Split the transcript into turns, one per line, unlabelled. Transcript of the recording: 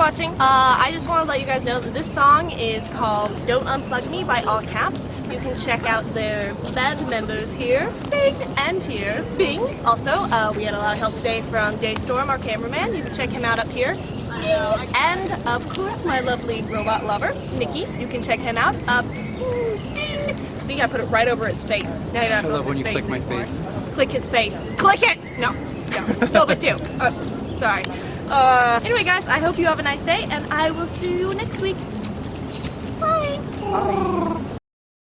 watching. I just want to let you guys know that this song is called Don't Unplug Me by All Caps. You can check out their band members here, Bing, and here, Bing. Also, we had a lot of help today from Daystorm, our cameraman. You can check him out up here. And, of course, my lovely robot lover, Nikki. You can check him out up. See, I put it right over his face. Now you don't have to
I love when you
face
click my
anymore.
face.
Click his face. Click it! No. No, but do. Sorry. Anyway, guys, I hope you have a nice day, and I will see you next week. Bye.
Bye.